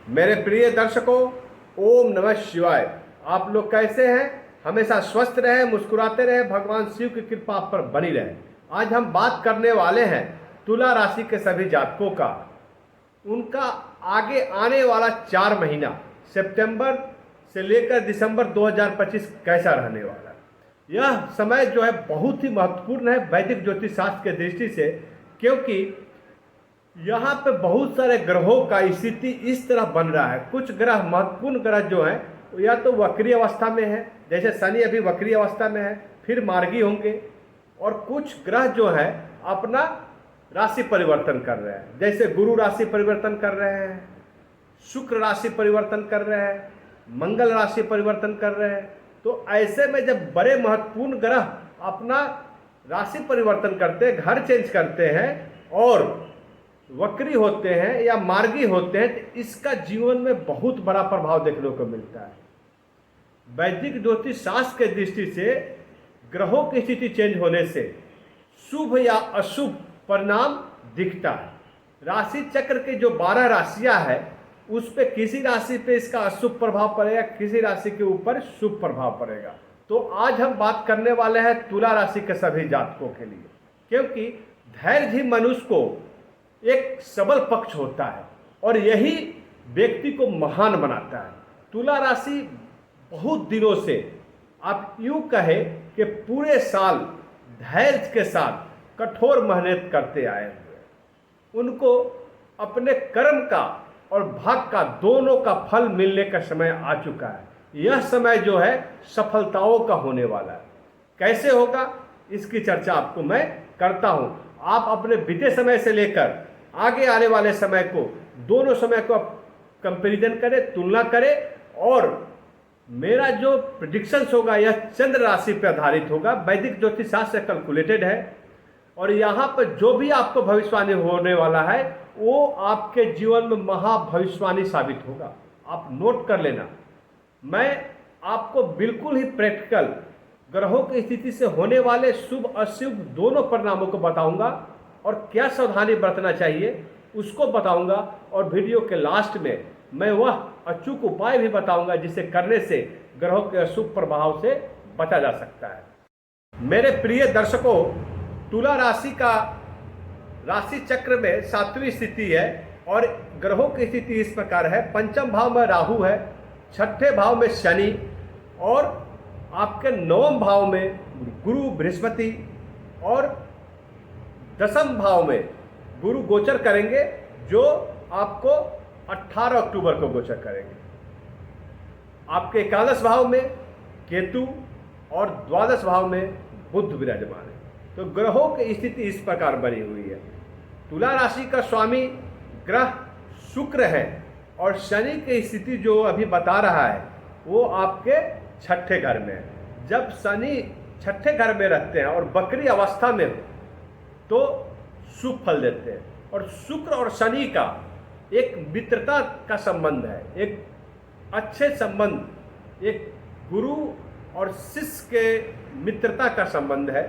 मेरे प्रिय दर्शकों, ओम नमः शिवाय। आप लोग कैसे हैं? हमेशा स्वस्थ रहे, मुस्कुराते रहे, भगवान शिव की कृपा आप पर बनी रहे। आज हम बात करने वाले हैं तुला राशि के सभी जातकों का, उनका आगे आने वाला 4 महीना सितंबर से लेकर दिसंबर 2025 कैसा रहने वाला है। यह समय जो है बहुत ही महत्वपूर्ण है वैदिक ज्योतिष शास्त्र की दृष्टि से, क्योंकि यहाँ पे बहुत सारे ग्रहों का स्थिति इस तरह बन रहा है। कुछ ग्रह, महत्वपूर्ण ग्रह जो हैं, या तो वक्री अवस्था में है, जैसे शनि अभी वक्री अवस्था में है, फिर मार्गी होंगे। और कुछ ग्रह जो है अपना राशि परिवर्तन कर रहे हैं, जैसे गुरु राशि परिवर्तन कर रहे हैं, शुक्र राशि परिवर्तन कर रहे हैं, मंगल राशि परिवर्तन कर रहे हैं। तो ऐसे में जब बड़े महत्वपूर्ण ग्रह अपना राशि परिवर्तन करते हैं, घर चेंज करते हैं और वक्री होते हैं या मार्गी होते हैं, तो इसका जीवन में बहुत बड़ा प्रभाव देखने को मिलता है। वैदिक ज्योतिष शास्त्र के दृष्टि से ग्रहों की स्थिति चेंज होने से शुभ या अशुभ परिणाम दिखता है। राशि चक्र के जो 12 राशियां हैं, उस पे किसी राशि पे इसका अशुभ प्रभाव पड़ेगा, किसी राशि के ऊपर शुभ प्रभाव पड़ेगा। तो आज हम बात करने वाले हैं तुला राशि के सभी जातकों के लिए, क्योंकि धैर्य ही मनुष्य को एक सबल पक्ष होता है और यही व्यक्ति को महान बनाता है। तुला राशि बहुत दिनों से, आप यूं कहे कि पूरे साल धैर्य के साथ कठोर मेहनत करते आए हुए, उनको अपने कर्म का और भाग का दोनों का फल मिलने का समय आ चुका है। यह समय जो है सफलताओं का होने वाला है। कैसे होगा, इसकी चर्चा आपको मैं करता हूं। आप अपने बीते समय से लेकर आगे आने वाले समय को, दोनों समय को आप कंपैरिजन करें, तुलना करें, और मेरा जो प्रेडिक्शंस होगा यह चंद्र राशि पर आधारित होगा। वैदिक ज्योतिष शास्त्र से कैलकुलेटेड है और यहाँ पर जो भी आपको भविष्यवाणी होने वाला है वो आपके जीवन में महाभविष्यवाणी साबित होगा। आप नोट कर लेना। मैं आपको बिल्कुल ही प्रैक्टिकल ग्रहों की स्थिति से होने वाले शुभ अशुभ दोनों परिणामों को बताऊंगा और क्या सावधानी बरतना चाहिए उसको बताऊंगा, और वीडियो के लास्ट में मैं वह अचूक उपाय भी बताऊंगा जिसे करने से ग्रहों के अशुभ प्रभाव से बचा जा सकता है। मेरे प्रिय दर्शकों, तुला राशि का राशि चक्र में 7वीं स्थिति है और ग्रहों की स्थिति इस प्रकार है। पंचम भाव में राहु है, छठे भाव में शनि, और आपके 9वें भाव में गुरु बृहस्पति, और 10वें भाव में गुरु गोचर करेंगे, जो आपको 18 अक्टूबर को गोचर करेंगे। आपके 11 भाव में केतु और 12 भाव में बुध विराजमान है। तो ग्रहों की स्थिति इस प्रकार बनी हुई है। तुला राशि का स्वामी ग्रह शुक्र है और शनि की स्थिति जो अभी बता रहा है वो आपके 6ठे घर में है। जब शनि 6ठे घर में रहते हैं और वक्री अवस्था में हो तो शुभ फल देते हैं। और शुक्र और शनि का एक मित्रता का संबंध है, एक अच्छे संबंध, एक गुरु और शिष्य के मित्रता का संबंध है,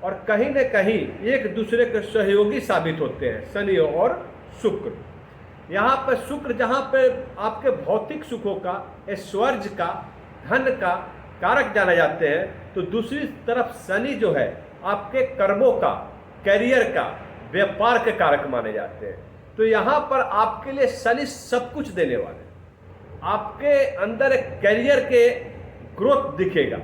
और कहीं न कहीं एक दूसरे के सहयोगी साबित होते हैं शनि और शुक्र। यहाँ पर शुक्र जहाँ पे आपके भौतिक सुखों का, ऐश्वर्य का, धन का कारक जाने जाते हैं, तो दूसरी तरफ शनि जो है आपके कर्मों का, कैरियर का, व्यापार के कारक माने जाते हैं। तो यहाँ पर आपके लिए शनि सब कुछ देने वाले, आपके अंदर एक कैरियर के ग्रोथ दिखेगा,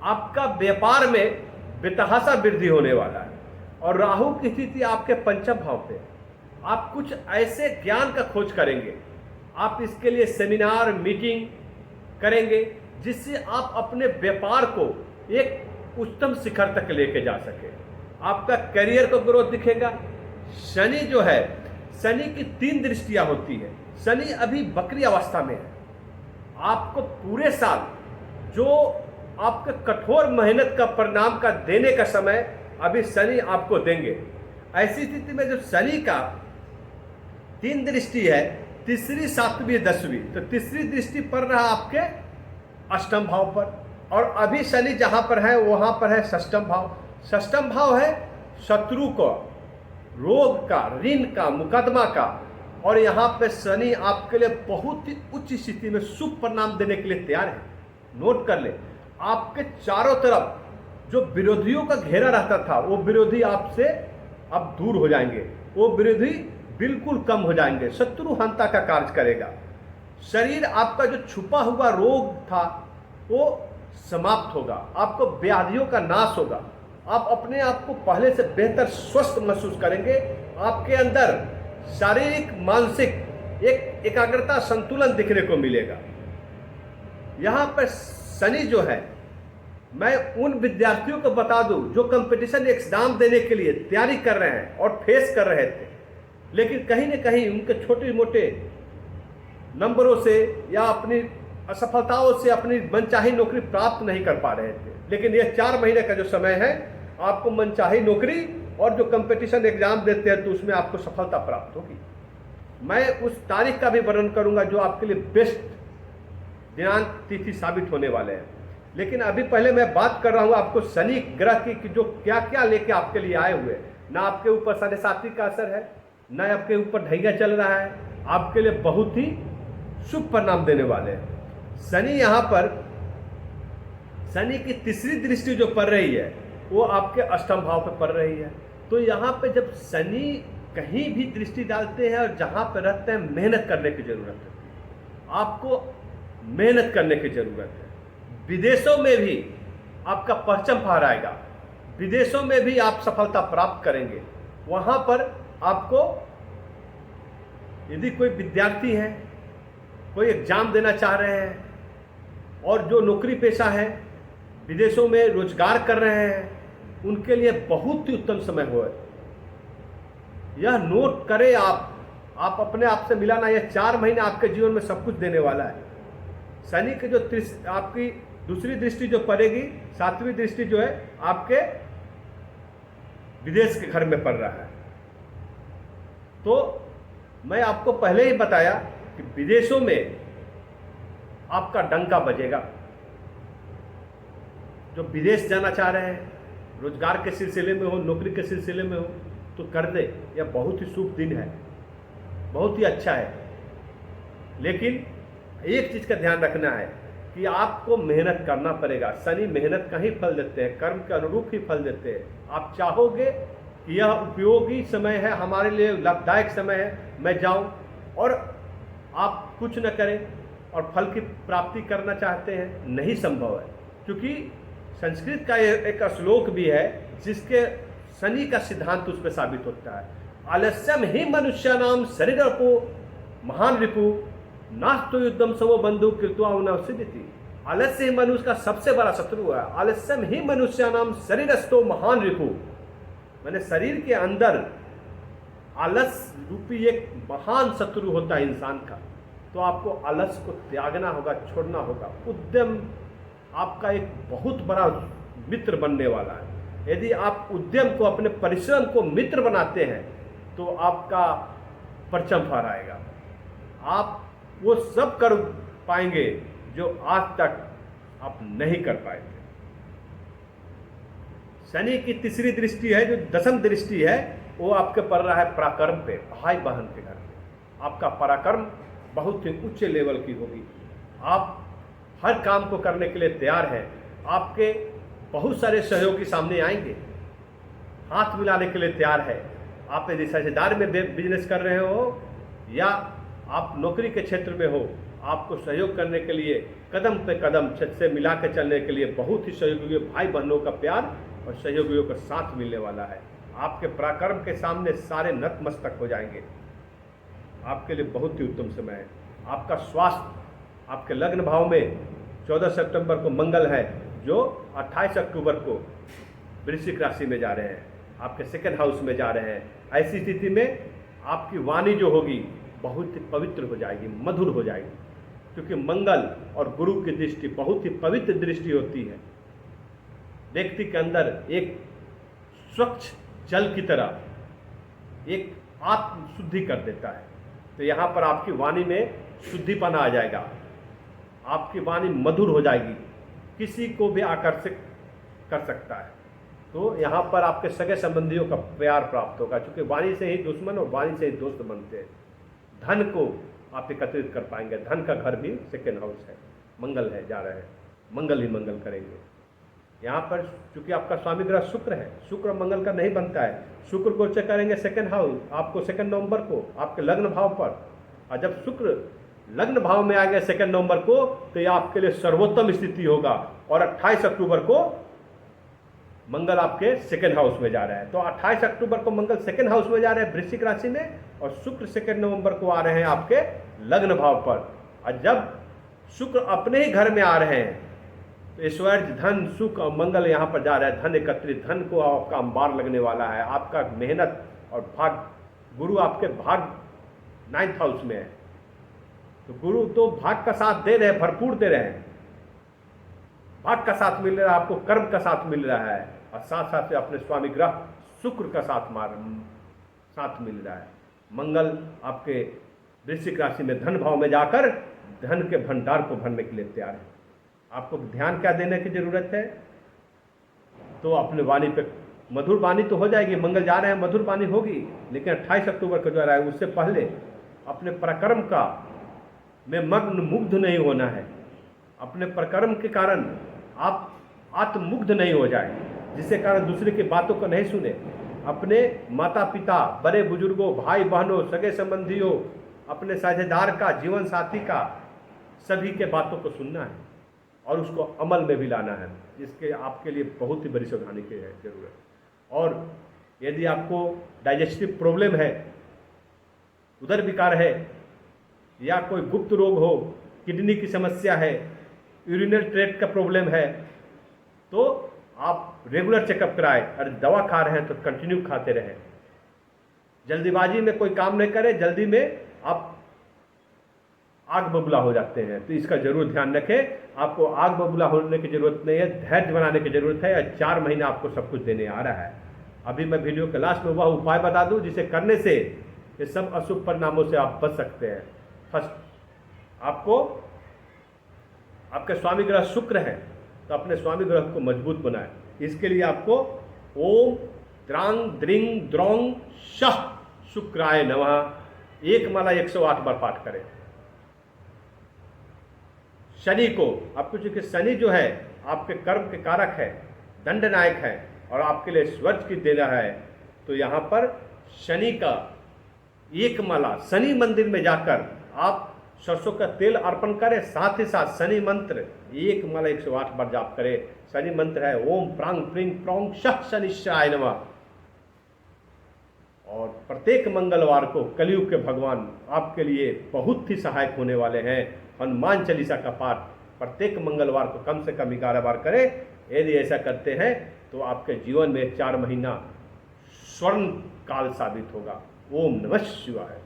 आपका व्यापार में बेतहाशा वृद्धि होने वाला है। और राहु की स्थिति आपके 5वें भाव पे, आप कुछ ऐसे ज्ञान का खोज करेंगे, आप इसके लिए सेमिनार, मीटिंग करेंगे जिससे आप अपने व्यापार को एक उच्चतम शिखर तक लेके जा सके। आपका करियर को ग्रोथ दिखेगा। शनि जो है, शनि की 3 दृष्टियां होती है। शनि अभी वक्री अवस्था में है। आपको पूरे साल जो आपके कठोर मेहनत का परिणाम का देने का समय अभी शनि आपको देंगे। ऐसी स्थिति में जो शनि का 3 दृष्टि है, तीसरी, 7वीं, 10वीं, तो तीसरी दृष्टि पड़ रहा आपके 8वें भाव पर, और अभी शनि जहां पर है वहां पर है 6वें भाव। 6वें भाव है शत्रु को, रोग का, ऋण का, मुकदमा का, और यहाँ पे शनि आपके लिए बहुत ही उच्च स्थिति में शुभ परिणाम देने के लिए तैयार है। नोट कर ले, आपके चारों तरफ जो विरोधियों का घेरा रहता था वो विरोधी आपसे अब दूर हो जाएंगे, वो विरोधी बिल्कुल कम हो जाएंगे, शत्रु हंता का कार्य करेगा। शरीर आपका जो छुपा हुआ रोग था वो समाप्त होगा, आपको व्याधियों का नाश होगा, आप अपने आप को पहले से बेहतर स्वस्थ महसूस करेंगे। आपके अंदर शारीरिक मानसिक एक एकाग्रता संतुलन दिखने को मिलेगा। यहाँ पर शनि जो है, मैं उन विद्यार्थियों को बता दूं जो कंपटीशन एग्जाम देने के लिए तैयारी कर रहे हैं और फेस कर रहे थे, लेकिन कहीं न कहीं उनके छोटे मोटे नंबरों से या अपनी असफलताओं से अपनी मनचाही नौकरी प्राप्त नहीं कर पा रहे थे। लेकिन यह 4 महीने का जो समय है, आपको मनचाही नौकरी और जो कंपटीशन एग्जाम देते हैं तो उसमें आपको सफलता प्राप्त होगी। मैं उस तारीख का भी वर्णन करूंगा जो आपके लिए बेस्ट दिनांक तिथि साबित होने वाले हैं। लेकिन अभी पहले मैं बात कर रहा हूं आपको शनि ग्रह की जो क्या क्या लेके आपके लिए आए हुए। ना आपके ऊपर 7.5 का असर है, ना आपके ऊपर ढैया चल रहा है, आपके लिए बहुत ही शुभ परिणाम देने वाले हैं। शनि यहाँ पर, शनि की तीसरी दृष्टि जो पड़ रही है वो आपके अष्टम भाव पे पड़ रही है। तो यहाँ पे जब शनि कहीं भी दृष्टि डालते हैं और जहाँ पे रहते हैं, मेहनत करने की जरूरत है, आपको मेहनत करने की जरूरत है। विदेशों में भी आपका परचम फहराएगा, विदेशों में भी आप सफलता प्राप्त करेंगे। वहाँ पर आपको, यदि कोई विद्यार्थी है, कोई एग्जाम देना चाह रहे हैं और जो नौकरी पेशा है, विदेशों में रोजगार कर रहे हैं, उनके लिए बहुत ही उत्तम समय हो। यह नोट करें आप अपने आप से मिलाना, यह 4 महीने आपके जीवन में सब कुछ देने वाला है। शनि की जो आपकी दूसरी दृष्टि जो पड़ेगी, 7वीं दृष्टि जो है आपके विदेश के घर में पड़ रहा है। तो मैं आपको पहले ही बताया कि विदेशों में आपका डंका बजेगा। जो विदेश जाना चाह रहे हैं, रोजगार के सिलसिले में हो, नौकरी के सिलसिले में हो, तो कर दे। यह बहुत ही शुभ दिन है, बहुत ही अच्छा है। लेकिन एक चीज का ध्यान रखना है कि आपको मेहनत करना पड़ेगा। शनि मेहनत का ही फल देते हैं, कर्म के अनुरूप ही फल देते हैं। आप चाहोगे कि यह उपयोगी समय है, हमारे लिए लाभदायक समय है, मैं जाऊं, और आप कुछ न करें और फल की प्राप्ति करना चाहते हैं, नहीं संभव है। क्योंकि संस्कृत का एक श्लोक भी है जिसके शनि का सिद्धांत उस पर साबित होता है। आलस्यम ही मनुष्यानाम शरीरपो महान रिपु नास्तो युद्धम समो बंधु कृत्वा उनवसिद्धि। आलस्य ही मनुष्य का सबसे बड़ा शत्रु है। आलस्यम ही मनुष्यानाम शरीरस्थो महान रिपु, मैंने शरीर के अंदर आलस्य रूपी एक महान शत्रु होता है इंसान का। तो आपको आलस्य को त्यागना होगा, छोड़ना होगा। उद्यम आपका एक बहुत बड़ा मित्र बनने वाला है। यदि आप उद्यम को, अपने परिश्रम को मित्र बनाते हैं तो आपका परचम फहराएगा। आप वो सब कर पाएंगे जो आज तक आप नहीं कर पाए थे। शनि की तीसरी दृष्टि है, जो 10वीं दृष्टि है, वो आपके पड़ रहा है पराक्रम पे, भाई बहन के घर पे। आपका पराक्रम बहुत ही उच्च लेवल की होगी। आप हर काम को करने के लिए तैयार हैं। आपके बहुत सारे सहयोगी सामने आएंगे, हाथ मिलाने के लिए तैयार है। आप यदि साझेदार में बिजनेस कर रहे हो या आप नौकरी के क्षेत्र में हो, आपको सहयोग करने के लिए कदम पे कदम छत से मिला के चलने के लिए बहुत ही सहयोगी भाई बहनों का प्यार और सहयोगियों का साथ मिलने वाला है। आपके पराक्रम के सामने सारे नतमस्तक हो जाएंगे। आपके लिए बहुत ही उत्तम समय है। आपका स्वास्थ्य, आपके लग्न भाव में 14 सितंबर को मंगल है, जो 28 अक्टूबर को वृश्चिक राशि में जा रहे हैं, आपके 2nd हाउस में जा रहे हैं। ऐसी स्थिति में आपकी वाणी जो होगी बहुत ही पवित्र हो जाएगी, मधुर हो जाएगी, क्योंकि मंगल और गुरु की दृष्टि बहुत ही पवित्र दृष्टि होती है। व्यक्ति के अंदर एक स्वच्छ जल की तरह एक आत्म शुद्धि कर देता है। तो यहाँ पर आपकी वाणी में शुद्धिपना आ जाएगा, आपकी वाणी मधुर हो जाएगी, किसी को भी आकर्षित कर सकता है। तो यहाँ पर आपके सगे संबंधियों का प्यार प्राप्त होगा, क्योंकि वाणी से ही दुश्मन और वाणी से ही दोस्त बनते हैं। धन को आप एकत्रित कर पाएंगे। धन का घर भी सेकेंड हाउस है, मंगल है, जा रहे हैं, मंगल ही मंगल करेंगे। यहाँ पर चूंकि आपका स्वामी ग्रह शुक्र है, शुक्र मंगल का नहीं बनता है, शुक्र को चेक करेंगे सेकेंड हाउस, आपको 2 नवंबर को आपके लग्न भाव पर, और जब शुक्र लग्न भाव में आ गया 2 नवंबर को, तो ये आपके लिए सर्वोत्तम स्थिति होगा। और 28 अक्टूबर को मंगल आपके सेकेंड हाउस में जा रहा है। तो 28 अक्टूबर को मंगल सेकेंड हाउस में जा रहे हैं वृश्चिक राशि में, और शुक्र 2 नवंबर को आ रहे हैं आपके लग्न भाव पर। और जब शुक्र अपने ही घर में आ रहे हैं तो ऐश्वर्य, धन, सुख और मंगल यहाँ पर जा रहा है। धन एकत्रित, धन को आपका अंबार लगने वाला है। आपका मेहनत और भाग, गुरु आपके भाग 9th हाउस में है, तो गुरु तो भाग का साथ दे रहे हैं, भरपूर दे रहे हैं, भाग का साथ मिल रहा है आपको, कर्म का साथ मिल रहा है, और साथ साथ से अपने स्वामी ग्रह शुक्र का साथ मिल रहा है। मंगल आपके वृश्चिक राशि में धन भाव में जाकर धन के भंडार को भरने के लिए तैयार है। आपको ध्यान क्या देने की जरूरत है? तो अपने वाणी पे, मधुर वाणी तो हो जाएगी, मंगल जा रहे हैं, मधुर वाणी होगी, लेकिन 28 अक्टूबर को जो रहा है उससे पहले अपने पराक्रम का में मग्न मुग्ध नहीं होना है। अपने पराक्रम के कारण आप आत्ममुग्ध नहीं हो जाए, जिसके कारण दूसरे की बातों को नहीं सुने। अपने माता पिता, बड़े बुजुर्गों, भाई बहनों, सगे संबंधियों, अपने साझेदार का, जीवन साथी का, सभी के बातों को सुनना है और उसको अमल में भी लाना है, जिसके आपके लिए बहुत ही बड़ी सावधानी की जरूरत है। और यदि आपको डाइजेस्टिव प्रॉब्लम है, उदर विकार है, या कोई गुप्त रोग हो, किडनी की समस्या है, यूरिनल ट्रैक्ट का प्रॉब्लम है, तो आप रेगुलर चेकअप कराएं। और दवा खा रहे हैं तो कंटिन्यू खाते रहें। जल्दीबाजी में कोई काम नहीं करें, जल्दी में आप आग बबूला हो जाते हैं, तो इसका जरूर ध्यान रखें। आपको आग बबूला होने की जरूरत नहीं है, धैर्य बनाने की जरूरत है। 4 महीना आपको सब कुछ देने आ रहा है। अभी मैं वीडियो के लास्ट में वह उपाय बता दूं जिसे करने से ये सब अशुभ परिणामों से आप बच सकते हैं। फर्स्ट, आपको आपके स्वामी ग्रह शुक्र है, तो अपने स्वामी ग्रह को मजबूत बनाएं। इसके लिए आपको ओम द्रांग द्रिंग द्रोंग शह शुक्राय नमः एक माला 108 बार पाठ करें। शनि को, आपको चूंकि शनि जो है आपके कर्म के कारक है, दंडनायक है और आपके लिए स्वर्ग की दे रहा है, तो यहाँ पर शनि का एक माला शनि मंदिर में जाकर आप सरसों का तेल अर्पण करें, साथ ही साथ शनि मंत्र एक माला 108 बार जाप करें। शनि मंत्र है ओम प्रांग प्रिंग प्रोंग शह शनिश्चाय नमः। और प्रत्येक मंगलवार को कलयुग के भगवान आपके लिए बहुत ही सहायक होने वाले हैं। हनुमान चालीसा का पाठ प्रत्येक मंगलवार को कम से कम 11 बार करें। यदि ऐसा करते हैं तो आपके जीवन में 4 महीना स्वर्ण काल साबित होगा। ओम नमः शिवाय।